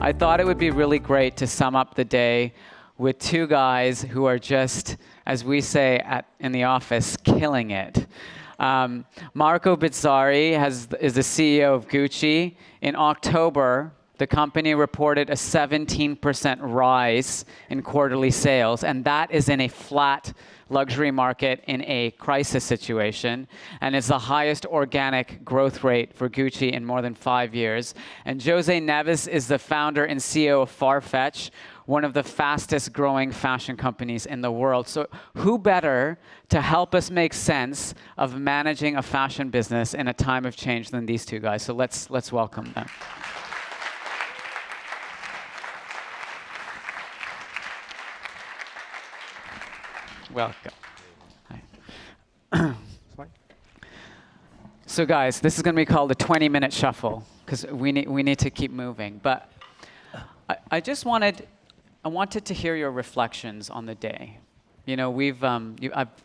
I thought it would be really great to sum up the day with two guys who are just, as we say in the office, killing it. Marco Bizzarri is the CEO of Gucci. In October, the company reported a 17% rise in quarterly sales, and that is in a flat luxury market in a crisis situation, and it's the highest organic growth rate for Gucci in more than 5 years. And Jose Neves is the founder and CEO of FarFetch, one of the fastest growing fashion companies in the world. So who better to help us make sense of managing a fashion business in a time of change than these two guys? So let's welcome them. Welcome. Hi. So guys, this is going to be called a 20-minute shuffle because we need to keep moving. But I wanted to hear your reflections on the day. You know,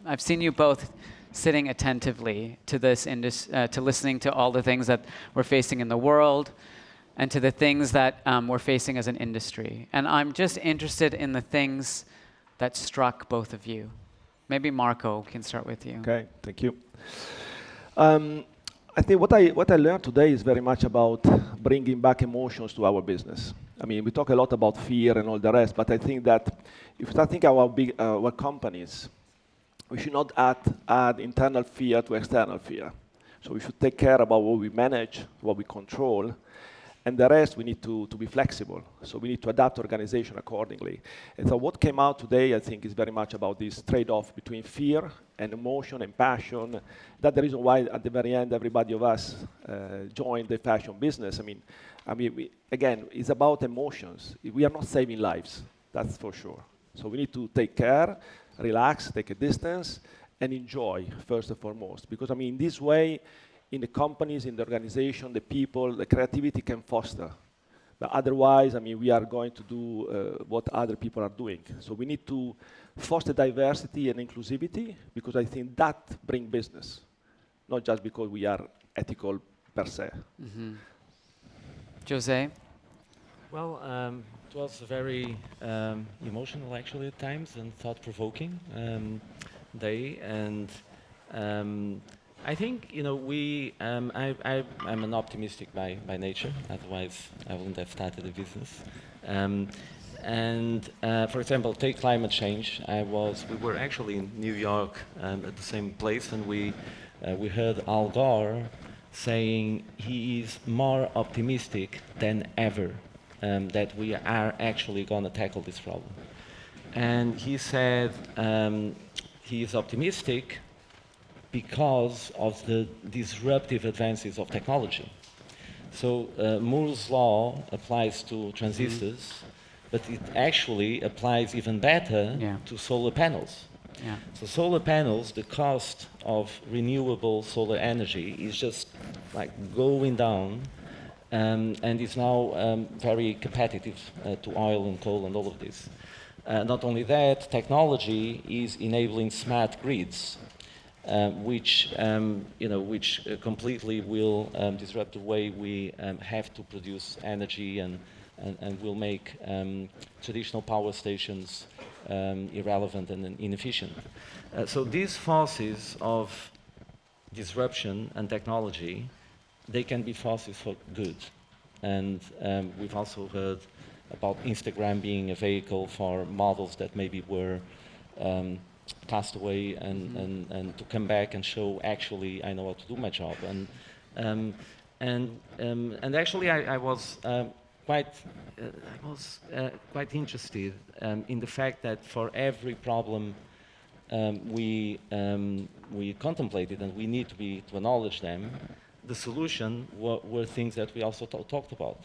I've seen you both sitting attentively to this to listening to all the things that we're facing in the world, and to the things that we're facing as an industry. And I'm just interested in the things that struck both of you. Maybe Marco, we can start with you. Okay, thank you. I think what I learned today is very much about bringing back emotions to our business. I mean, we talk a lot about fear and all the rest, but I think that if we start thinking about our companies, we should not add internal fear to external fear. So we should take care about what we manage, what we control, and the rest we need to be flexible. So we need to adapt organization accordingly. And so what came out today, I think, is very much about this trade-off between fear and emotion and passion. That's the reason why at the very end, everybody of us joined the fashion business. I mean, again, it's about emotions. We are not saving lives, that's for sure. So we need to take care, relax, take a distance, and enjoy first and foremost. Because I mean, this way, in the companies, in the organization, the people, the creativity can foster. But otherwise, I mean, we are going to do what other people are doing. So we need to foster diversity and inclusivity, because I think that brings business, not just because we are ethical per se. Mm-hmm. Jose? Well, it was very emotional, actually, at times, and thought-provoking day. And I think, you know, I'm an optimistic by nature. Otherwise, I wouldn't have started a business. For example, take climate change. We were actually in New York at the same place, and we heard Al Gore saying he is more optimistic than ever that we are actually going to tackle this problem. And he said he is optimistic because of the disruptive advances of technology. So Moore's law applies to transistors, but it actually applies even better to solar panels. Yeah. So solar panels, the cost of renewable solar energy is just like going down, and it's now very competitive to oil and coal and all of this. Not only that, technology is enabling smart grids, which completely will disrupt the way we have to produce energy and will make traditional power stations irrelevant and inefficient. So these forces of disruption and technology, they can be forces for good. And we've also heard about Instagram being a vehicle for models that maybe were cast away and to come back and show, actually, I know how to do my job. And actually, I was quite interested in the fact that for every problem we contemplated, and we need to acknowledge them, the solution were things that we also talked about.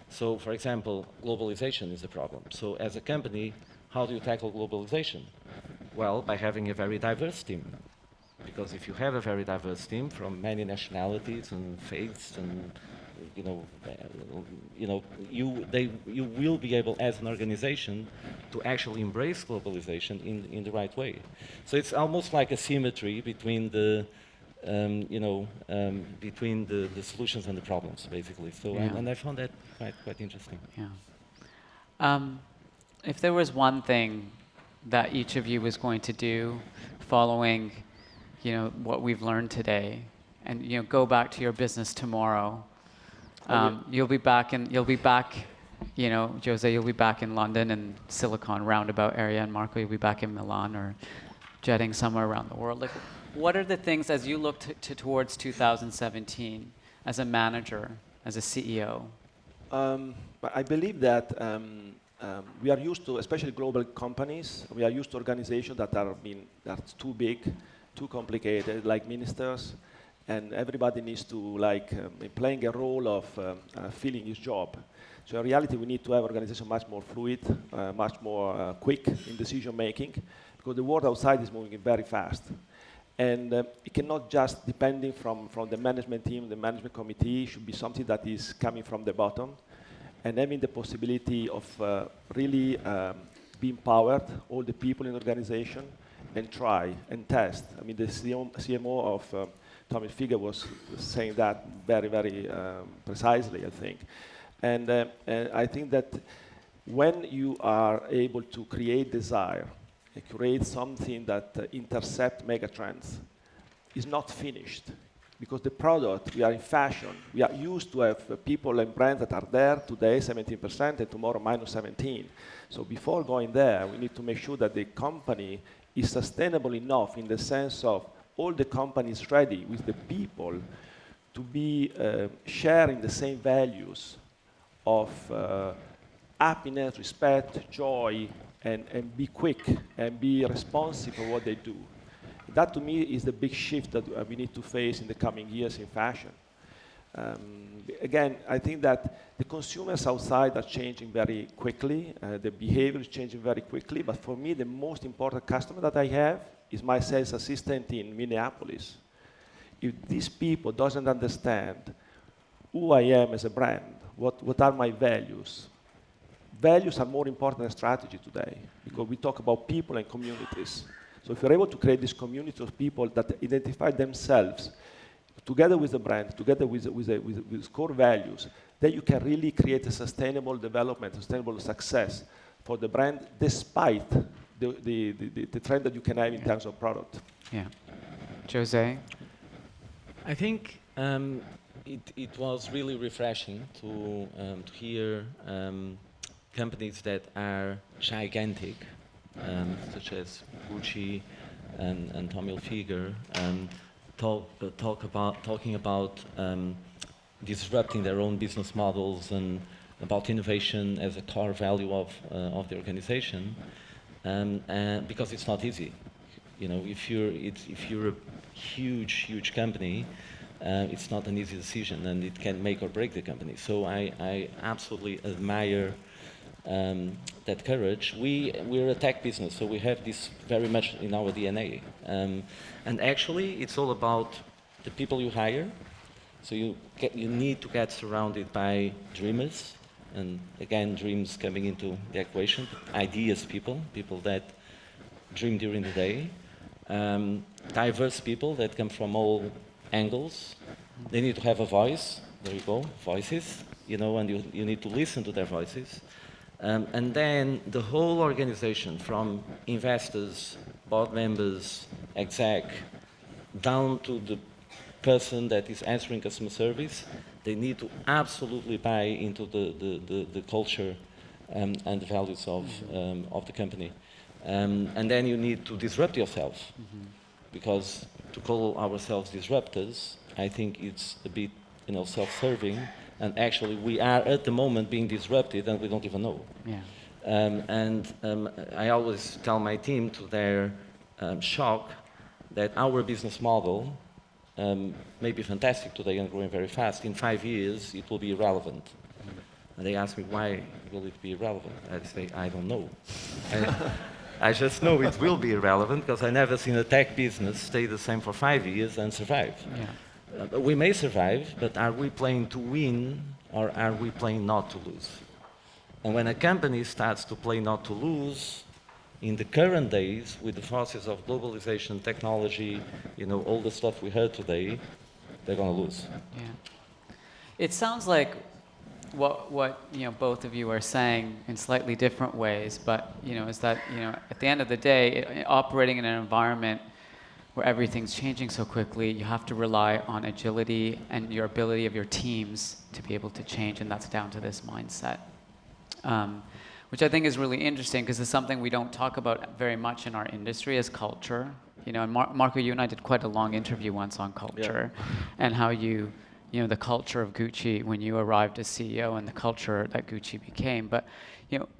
So, for example, globalization is a problem. So, as a company, how do you tackle globalization? Well, by having a very diverse team. Because if you have a very diverse team from many nationalities and faiths, and you will be able, as an organization, to actually embrace globalization in the right way. So it's almost like a symmetry between the Yeah. between the solutions and the problems, basically. So and I found that quite interesting. Yeah. If there was one thing that each of you was going to do following, what we've learned today, and go back to your business tomorrow, you'll be back, Jose, you'll be back in London and Silicon Roundabout area, and Marco, you'll be back in Milan or jetting somewhere around the world. Like, what are the things as you look towards 2017 as a manager, as a CEO? I believe that we are used to, especially global companies, we are used to organizations that's too big, too complicated, like ministers, and everybody needs to playing a role of filling his job. So in reality, we need to have organization much more fluid, much more quick in decision making, because the world outside is moving very fast. And it cannot just depending from the management team, the management committee. It should be something that is coming from the bottom, and having the possibility of really be empowered, all the people in the organization, and try and test. I mean, the CMO of Tommy Hilfiger was saying that very, very precisely, I think. And I think that when you are able to create desire, create something that intercept megatrends, is not finished. Because the product, we are in fashion. We are used to have people and brands that are there today, 17%, and tomorrow minus 17. So before going there, we need to make sure that the company is sustainable enough in the sense of all the companies ready with the people to be sharing the same values of happiness, respect, joy, and be quick and be responsive for what they do. That to me is the big shift that we need to face in the coming years in fashion. Again, I think that the consumers outside are changing very quickly, the behavior is changing very quickly, but for me the most important customer that I have is my sales assistant in Minneapolis. If these people doesn't understand who I am as a brand, what are my values, values are more important than strategy today, because we talk about people and communities. So if you're able to create this community of people that identify themselves together with the brand, together with core values, then you can really create a sustainable development, sustainable success for the brand, despite the trend that you can have in terms of product. Yeah. Jose? I think it was really refreshing to hear companies that are gigantic, such as Gucci and Tommy Hilfiger, talking about disrupting their own business models and about innovation as a core value of the organization, because it's not easy. If you're a huge company, it's not an easy decision, and it can make or break the company. So I absolutely admire that courage. We're a tech business, so we have this very much in our DNA. And actually, it's all about the people you hire. So you need to get surrounded by dreamers, and again, dreams coming into the equation. Ideas people that dream during the day. Diverse people that come from all angles. They need to have a voice. There you go, voices. And you need to listen to their voices. And then the whole organization, from investors, board members, exec, down to the person that is answering customer service, they need to absolutely buy into the culture and the values of the company. And then you need to disrupt yourself, because to call ourselves disruptors, I think it's a bit self-serving. And actually, we are at the moment being disrupted, and we don't even know. Yeah. I always tell my team, to their shock, that our business model may be fantastic today and growing very fast. In 5 years, it will be irrelevant. And they ask me, why will it be irrelevant? I say, I don't know. I just know it will be irrelevant, because I never seen a tech business stay the same for 5 years and survive. Yeah. We may survive, but are we playing to win, or are we playing not to lose? And when a company starts to play not to lose, in the current days, with the forces of globalization, technology, all the stuff we heard today, they're going to lose. Yeah. It sounds like what both of you are saying in slightly different ways, but is that at the end of the day, operating in an environment where everything's changing so quickly, you have to rely on agility and your ability of your teams to be able to change, and that's down to this mindset, which I think is really interesting because it's something we don't talk about very much in our industry as culture. And Marco, you and I did quite a long interview once on culture, and how the culture of Gucci when you arrived as CEO and the culture that Gucci became. But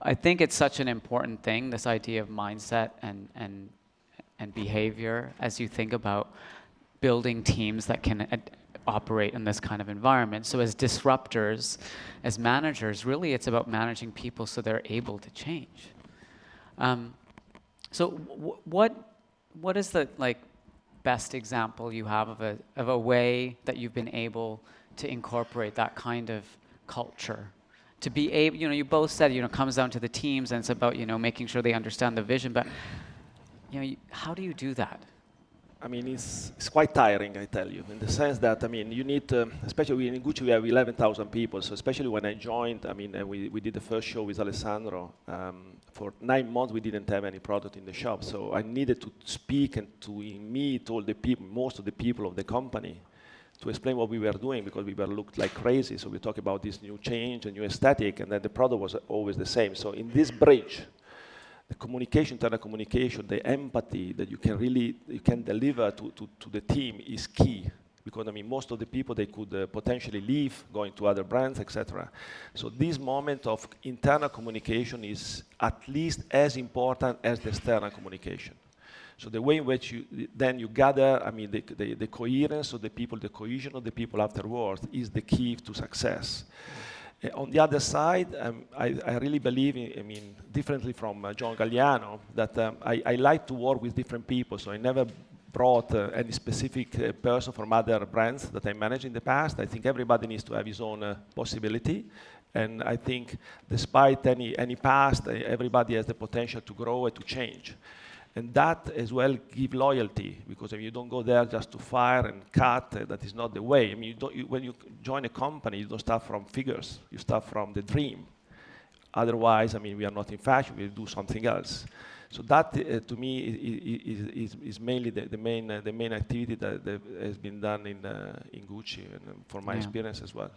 I think it's such an important thing, this idea of mindset and behavior as you think about building teams that can operate in this kind of environment. So as disruptors, as managers, really it's about managing people so they're able to change. So what is the best example you have of a way that you've been able to incorporate that kind of culture? To be able, you both said, it comes down to the teams and it's about, making sure they understand the vision, but how do you do that? I mean, it's quite tiring, I tell you, in the sense that, you need, especially in Gucci, we have 11,000 people. So especially when I joined, and we did the first show with Alessandro. For 9 months, we didn't have any product in the shop. So I needed to speak and to meet all the people, most of the people of the company, to explain what we were doing, because we were looked like crazy. So we talk about this new change, a new aesthetic, and then the product was always the same. So in this bridge, the communication, internal communication, the empathy that you can deliver to the team is key. Because most of the people, they could potentially leave, going to other brands, etc. So this moment of internal communication is at least as important as the external communication. So the way in which you gather, the coherence of the people, the cohesion of the people afterwards is the key to success. On the other side, I really believe in differently from John Galliano, that I like to work with different people. So I never brought any specific person from other brands that I managed in the past. I think everybody needs to have his own possibility. And I think despite any past, everybody has the potential to grow and to change. And that as well give loyalty, because if you don't go there just to fire and cut, that is not the way. When you join a company, you don't start from figures, you start from the dream. Otherwise, we are not in fashion, we do something else. So that, to me, is mainly the main activity that has been done in Gucci, and for my experience as well.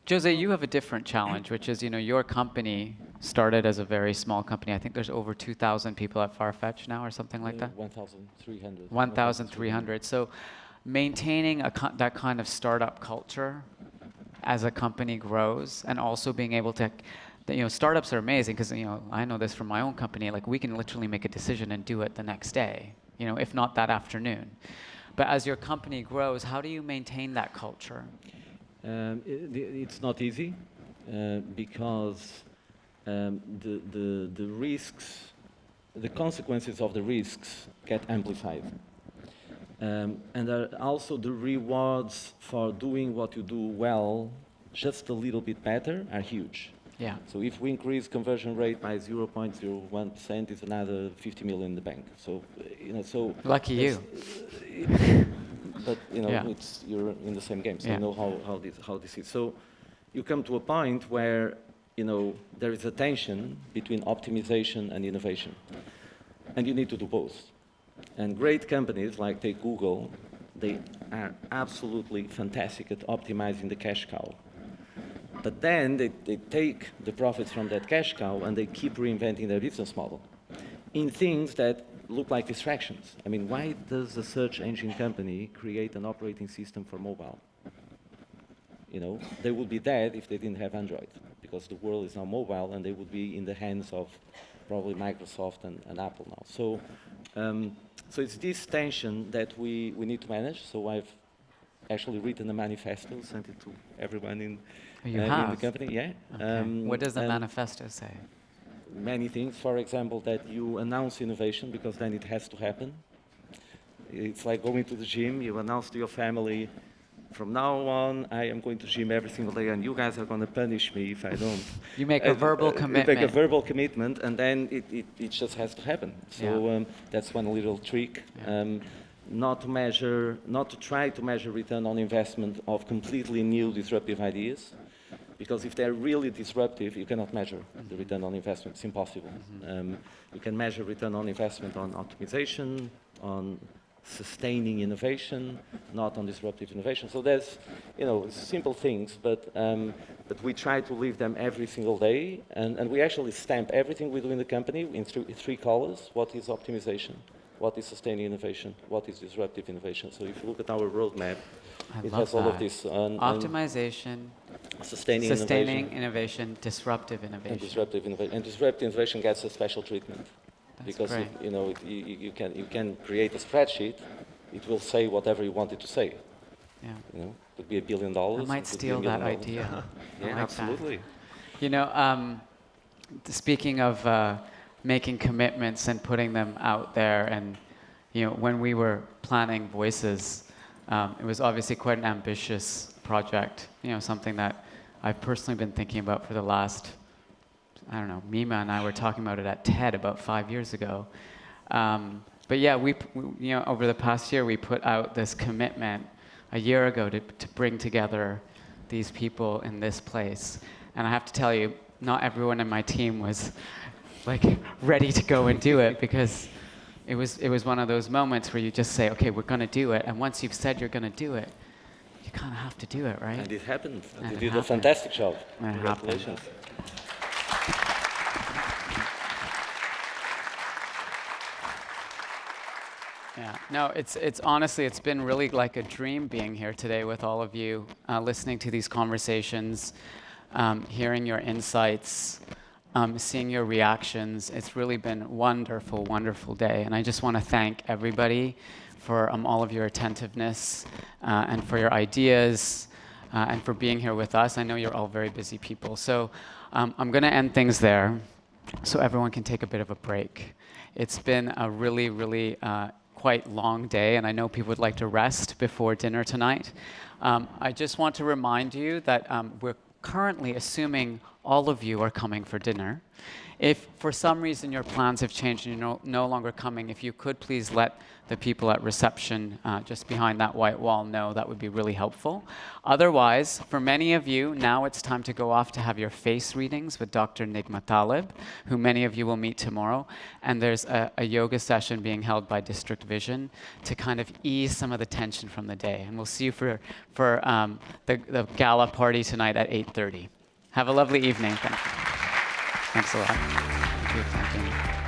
Jose, you have a different challenge, which is, your company started as a very small company. I think there's over 2,000 people at FarFetch now, or something like that? 1,300. 1,300. So maintaining that kind of startup culture as a company grows, and also being able to, startups are amazing because, I know this from my own company, we can literally make a decision and do it the next day, if not that afternoon. But as your company grows, how do you maintain that culture? It's not easy because the risks, the consequences of the risks get amplified. And also the rewards for doing what you do well, just a little bit better, are huge. Yeah. So if we increase conversion rate by 0.01%, it's another 50 million in the bank. So, Lucky you. But you're in the same game, so you know how this is. So you come to a point where there is a tension between optimization and innovation, and you need to do both. And great companies like take Google, they are absolutely fantastic at optimizing the cash cow. But then they take the profits from that cash cow and they keep reinventing their business model in things that look like distractions. Why does a search engine company create an operating system for mobile? They would be dead if they didn't have Android, because the world is now mobile and they would be in the hands of probably Microsoft and Apple now. So, so it's this tension that we need to manage. So I've actually written a manifesto, sent it to everyone in the company. Yeah. Okay. What does the manifesto say? Many things. For example, that you announce innovation, because then it has to happen. It's like going to the gym. You announce to your family, from now on, I am going to gym every single day, and you guys are going to punish me if I don't. You make a verbal commitment. You make a verbal commitment, and then it just has to happen. So that's one little trick. Yeah. not to try to measure return on investment of completely new disruptive ideas, because if they're really disruptive, you cannot measure the return on investment. It's impossible. You can measure return on investment on optimization, on sustaining innovation, not on disruptive innovation. So there's, simple things, but we try to live them every single day, and we actually stamp everything we do in the company in three colors. What is optimization? What is sustaining innovation? What is disruptive innovation? So if you look at our roadmap, it has all of this. Optimization, sustaining innovation, disruptive innovation. And disruptive innovation gets a special treatment. That's because great. you can create a spreadsheet, it will say whatever you want it to say. Yeah. It could be $1 billion. I might steal that idea. Yeah, like absolutely. That. Speaking of making commitments and putting them out there, and when we were planning Voices, it was obviously quite an ambitious project. Something that I've personally been thinking about for the last, I don't know, Mima and I were talking about it at TED about 5 years ago. But yeah, we over the past year, we put out this commitment a year ago to bring together these people in this place. And I have to tell you, not everyone in my team was like ready to go and do it, because it was one of those moments where you just say, okay, we're going to do it. And once you've said you're going to do it, you kind of have to do it, right? And it happened. And you it did happened. a fantastic job. And it Congratulations. Yeah, no, it's honestly, it's been really like a dream being here today with all of you, listening to these conversations, hearing your insights, seeing your reactions. It's really been a wonderful, wonderful day. And I just want to thank everybody for all of your attentiveness and for your ideas and for being here with us. I know you're all very busy people. So I'm going to end things there so everyone can take a bit of a break. It's been a really, really quite long day, and I know people would like to rest before dinner tonight. I just want to remind you that we're currently assuming all of you are coming for dinner. If for some reason your plans have changed and you're no longer coming, if you could please let the people at reception just behind that white wall know, that would be really helpful. Otherwise, for many of you, now it's time to go off to have your face readings with Dr. Nigma Talib, who many of you will meet tomorrow. And there's a yoga session being held by District Vision to kind of ease some of the tension from the day. And we'll see you for the gala party tonight at 8:30. Have a lovely evening. Thank you. Thanks a lot. Thank you.